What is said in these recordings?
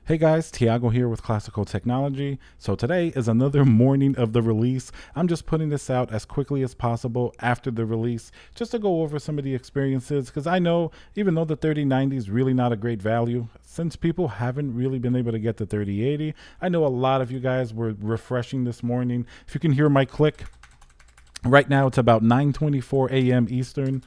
Hey guys, Tiago here with Classical Technology. So today is another morning of the release. I'm just putting this out as quickly as possible after the release just to go over some of the experiences, because I know even though the 3090 is really not a great value, since people haven't really been able to get the 3080, I know a lot of you guys were refreshing this morning. If you can hear my click, right now it's about 9:24 a.m. Eastern.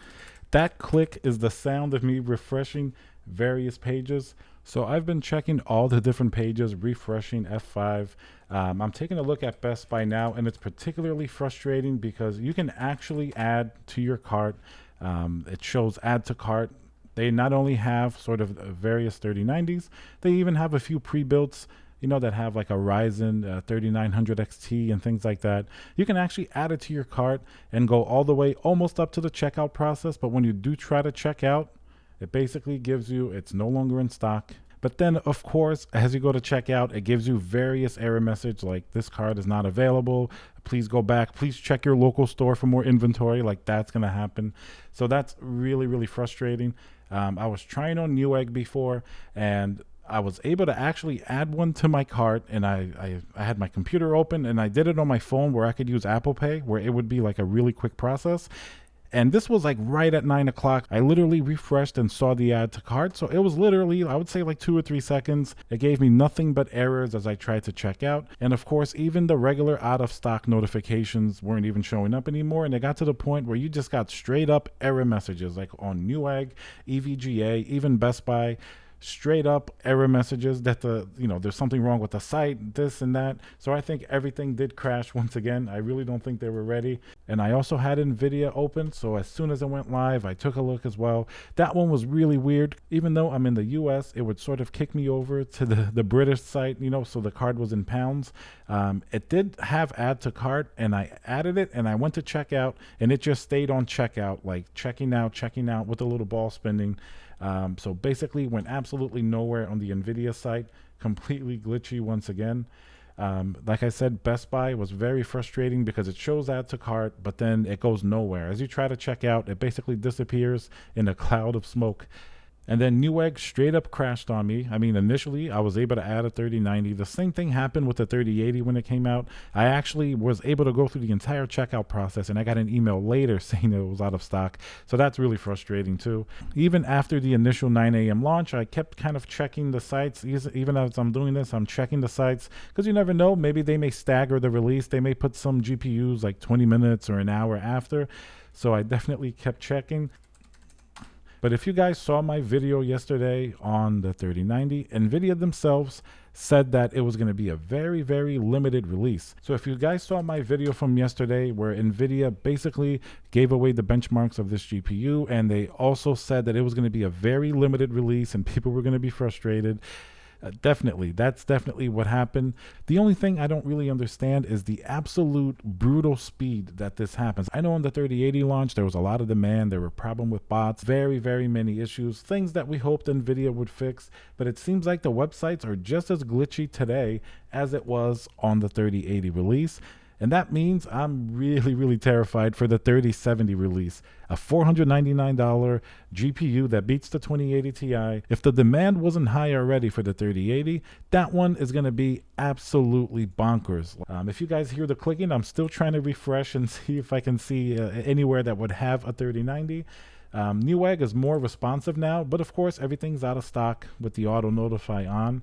That click is the sound of me refreshing various pages. So I've been checking all the different pages, refreshing F5. I'm taking a look at Best Buy now, and it's particularly frustrating because you can actually add to your cart. It shows add to cart. They not only have sort of various 3090s, they even have a few pre-builts, that have like a Ryzen 3900 XT and things like that. You can actually add it to your cart and go all the way almost up to the checkout process. But when you do try to check out, it basically gives you, it's no longer in stock. But then, of course, as you go to checkout, it gives you various error messages like this card is not available. Please go back. Please check your local store for more inventory. Like that's going to happen. So that's really, really frustrating. I was trying on Newegg before, and I was able to actually add one to my cart, and I had my computer open, and I did it on my phone where I could use Apple Pay, where it would be like a really quick process. And this was like right at 9 o'clock. I literally refreshed and saw the add to cart. So it was literally, I would say like 2 or 3 seconds. It gave me nothing but errors as I tried to check out. And of course, even the regular out of stock notifications weren't even showing up anymore. And it got to the point where you just got straight up error messages like on Newegg, EVGA, even Best Buy. Straight up error messages that there's something wrong with the site, this and that. So I think everything did crash once again. I really don't think they were ready. And I also had Nvidia open, so as soon as it went live, I took a look as well. That one was really weird. Even though I'm in the US, it would sort of kick me over to the British site, so the card was in pounds. It did have add to cart, and I added it, and I went to checkout, and it just stayed on checkout, like checking out with a little ball spinning. So basically went absolutely nowhere on the Nvidia site, completely glitchy once again. Like I said, Best Buy was very frustrating because it shows add to cart, but then it goes nowhere. As you try to check out, it basically disappears in a cloud of smoke. And then Newegg straight up crashed on me. I mean, initially, I was able to add a 3090. The same thing happened with the 3080 when it came out. I actually was able to go through the entire checkout process, and I got an email later saying that it was out of stock. So that's really frustrating, too. Even after the initial 9 a.m. launch, I kept kind of checking the sites. Even as I'm doing this, I'm checking the sites because you never know. Maybe they may stagger the release. They may put some GPUs like 20 minutes or an hour after. So I definitely kept checking. But if you guys saw my video yesterday on the 3090, Nvidia themselves said that it was going to be a very, very limited release. So if you guys saw my video from yesterday where Nvidia basically gave away the benchmarks of this GPU, and they also said that it was going to be a very limited release and people were going to be frustrated. That's definitely what happened. The only thing I don't really understand is the absolute brutal speed that this happens. I know on the 3080 launch, there was a lot of demand. There were problems with bots, very, very many issues, things that we hoped NVIDIA would fix. But it seems like the websites are just as glitchy today as it was on the 3080 release. And that means I'm really, really terrified for the 3070 release, a $499 GPU that beats the 2080 Ti. If the demand wasn't high already for the 3080, that one is going to be absolutely bonkers. If you guys hear the clicking, I'm still trying to refresh and see if I can see anywhere that would have a 3090. Newegg is more responsive now, but of course everything's out of stock with the auto notify on.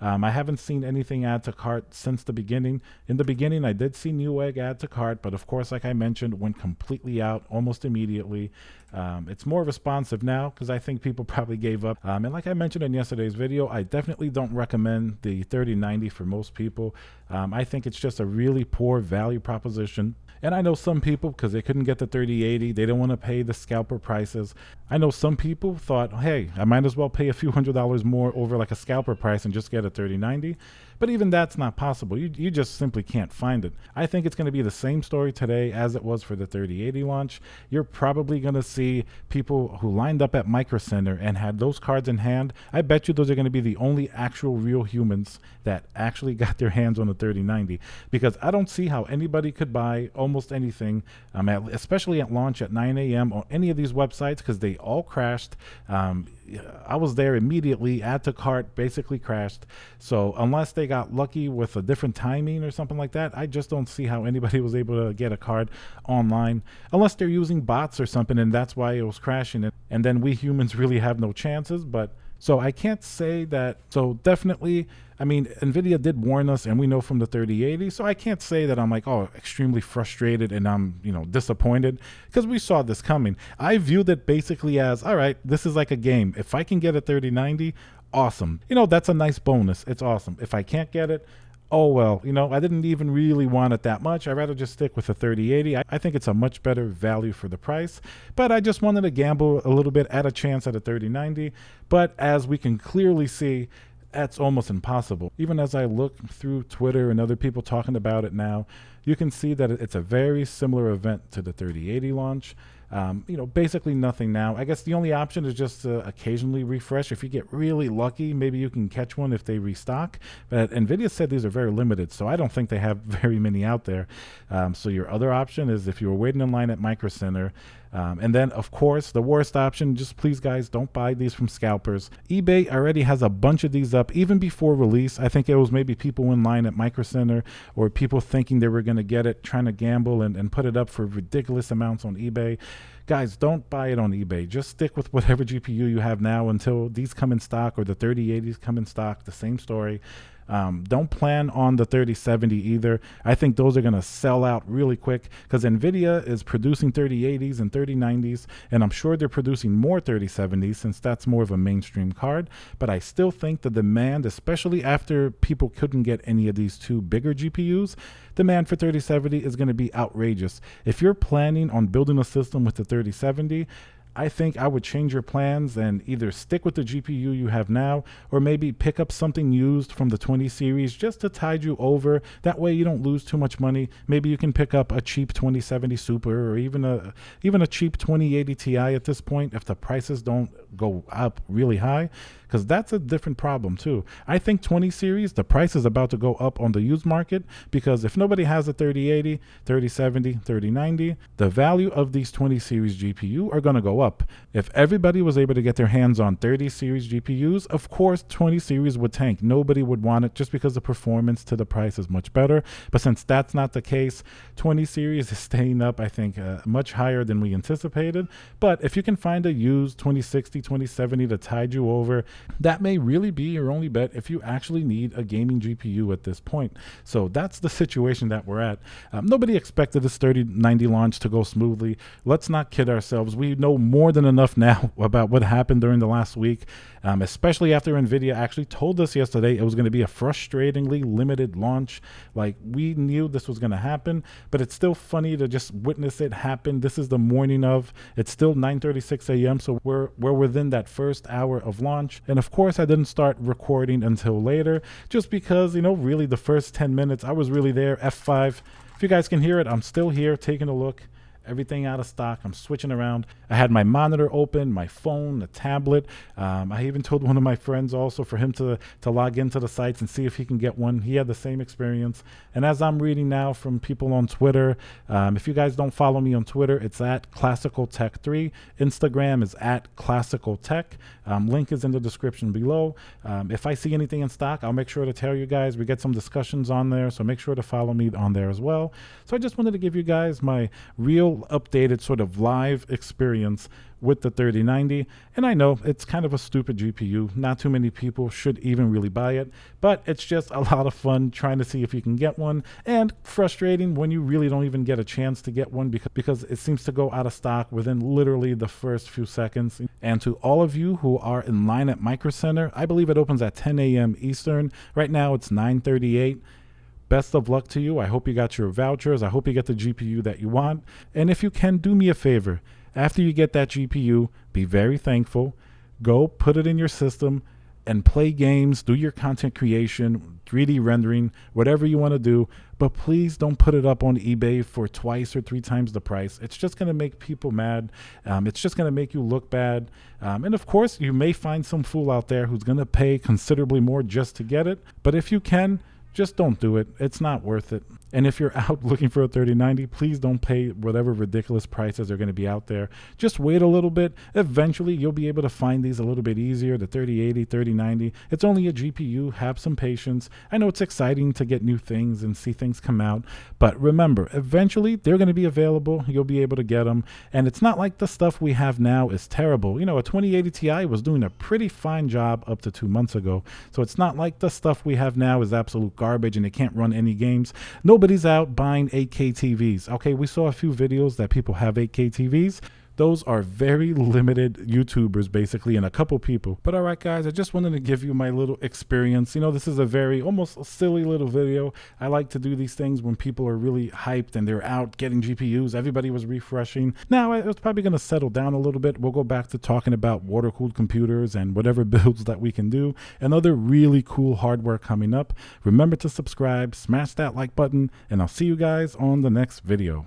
I haven't seen anything add to cart since the beginning. In the beginning, I did see Newegg add to cart, but of course, like I mentioned, went completely out almost immediately. It's more responsive now because I think people probably gave up. And like I mentioned in yesterday's video, I definitely don't recommend the 3090 for most people. I think it's just a really poor value proposition. And I know some people, because they couldn't get the 3080, they don't want to pay the scalper prices. I know some people thought, hey, I might as well pay a few $100s more over like a scalper price and just get a 3090. But even that's not possible. You just simply can't find it. I think it's going to be the same story today as it was for the 3080 launch. You're probably going to see people who lined up at Micro Center and had those cards in hand. I bet you those are going to be the only actual real humans that actually got their hands on the 3090, because I don't see how anybody could buy almost anything, especially at launch at 9 a.m. on any of these websites, because they all crashed. I was there immediately, add to cart basically crashed. So unless they got lucky with a different timing or something like that, I just don't see how anybody was able to get a card online unless they're using bots or something, and that's why it was crashing it. And then we humans really have no chances. But so I can't say that. So definitely, I mean, Nvidia did warn us, and we know from the 3080. So I can't say that I'm like, oh, extremely frustrated and I'm, disappointed, because we saw this coming. I viewed it basically as, all right, this is like a game. If I can get a 3090, awesome. That's a nice bonus. It's awesome. If I can't get it, oh well, I didn't even really want it that much. I'd rather just stick with a 3080. I think it's a much better value for the price, but I just wanted to gamble a little bit at a chance at a 3090. But as we can clearly see, that's almost impossible. Even as I look through Twitter and other people talking about it now, you can see that it's a very similar event to the 3080 launch. Basically nothing now. I guess the only option is just to occasionally refresh. If you get really lucky, maybe you can catch one if they restock. But Nvidia said these are very limited, so I don't think they have very many out there. So your other option is if you were waiting in line at Micro Center. And then, of course, the worst option, just please, guys, don't buy these from scalpers. eBay already has a bunch of these up even before release. I think it was maybe people in line at Micro Center or people thinking they were going to get it, trying to gamble and put it up for ridiculous amounts on eBay. Guys, don't buy it on eBay. Just stick with whatever GPU you have now until these come in stock or the 3080s come in stock. The same story. Don't plan on the 3070 either. I think those are going to sell out really quick because Nvidia is producing 3080s and 3090s, and I'm sure they're producing more 3070s since that's more of a mainstream card. But I still think the demand, especially after people couldn't get any of these two bigger GPUs, demand for 3070 is going to be outrageous. If you're planning on building a system with the 3070, I think I would change your plans and either stick with the GPU you have now or maybe pick up something used from the 20 series just to tide you over. That way you don't lose too much money. Maybe you can pick up a cheap 2070 Super or even a cheap 2080 Ti at this point if the prices don't go up really high, because that's a different problem too. I think 20 series, the price is about to go up on the used market because if nobody has a 3080, 3070, 3090, the value of these 20 series GPU are going to go up. If everybody was able to get their hands on 30 series GPUs, of course 20 series would tank. Nobody would want it just because the performance to the price is much better. But since that's not the case, 20 series is staying up, I think, much higher than we anticipated. But if you can find a used 2060, 2070 to tide you over, that may really be your only bet if you actually need a gaming GPU at this point. So that's the situation that we're at. Nobody expected this 3090 launch to go smoothly. Let's not kid ourselves. We know more than enough now about what happened during the last week, especially after Nvidia actually told us yesterday it was going to be a frustratingly limited launch. Like, we knew this was going to happen, but it's still funny to just witness it happen. This is the morning of. It's still 9:36 a.m., so we're within that first hour of launch. And of course, I didn't start recording until later, just because, really the first 10 minutes, I was really there. F5. If you guys can hear it, I'm still here taking a look. Everything out of stock. I'm switching around. I had my monitor open, my phone, the tablet. I even told one of my friends also for him to log into the sites and see if he can get one. He had the same experience. And as I'm reading now from people on Twitter, if you guys don't follow me on Twitter, it's at Classical Tech 3. Instagram is at Classical Tech. Link is in the description below. If I see anything in stock, I'll make sure to tell you guys. We get some discussions on there, so make sure to follow me on there as well. So I just wanted to give you guys my real updated sort of live experience with the 3090. And I know it's kind of a stupid GPU. Not too many people should even really buy it, but it's just a lot of fun trying to see if you can get one, and frustrating when you really don't even get a chance to get one because it seems to go out of stock within literally the first few seconds. And to all of you who are in line at Micro Center, I believe it opens at 10 a.m. Eastern. Right now it's 9:38. Best of luck to you. I hope you got your vouchers. I hope you get the GPU that you want. And if you can, do me a favor. After you get that GPU, be very thankful. Go put it in your system and play games, do your content creation, 3D rendering, whatever you want to do. But please don't put it up on eBay for twice or three times the price. It's just going to make people mad. It's just going to make you look bad. And of course, you may find some fool out there who's going to pay considerably more just to get it. But if you can, just don't do it. It's not worth it. And if you're out looking for a 3090, please don't pay whatever ridiculous prices are going to be out there. Just wait a little bit. Eventually, you'll be able to find these a little bit easier. The 3080, 3090. It's only a GPU. Have some patience. I know it's exciting to get new things and see things come out. But remember, eventually, they're going to be available. You'll be able to get them. And it's not like the stuff we have now is terrible. You know, a 2080 Ti was doing a pretty fine job up to 2 months ago. So it's not like the stuff we have now is absolute garbage and it can't run any games. Nobody's out buying 8K TVs. Okay, we saw a few videos that people have 8K TVs. Those are very limited YouTubers, basically, and a couple people. But all right, guys, I just wanted to give you my little experience. You know, this is a very almost silly little video. I like to do these things when people are really hyped and they're out getting GPUs. Everybody was refreshing. Now, it's probably going to settle down a little bit. We'll go back to talking about water-cooled computers and whatever builds that we can do and other really cool hardware coming up. Remember to subscribe, smash that like button, and I'll see you guys on the next video.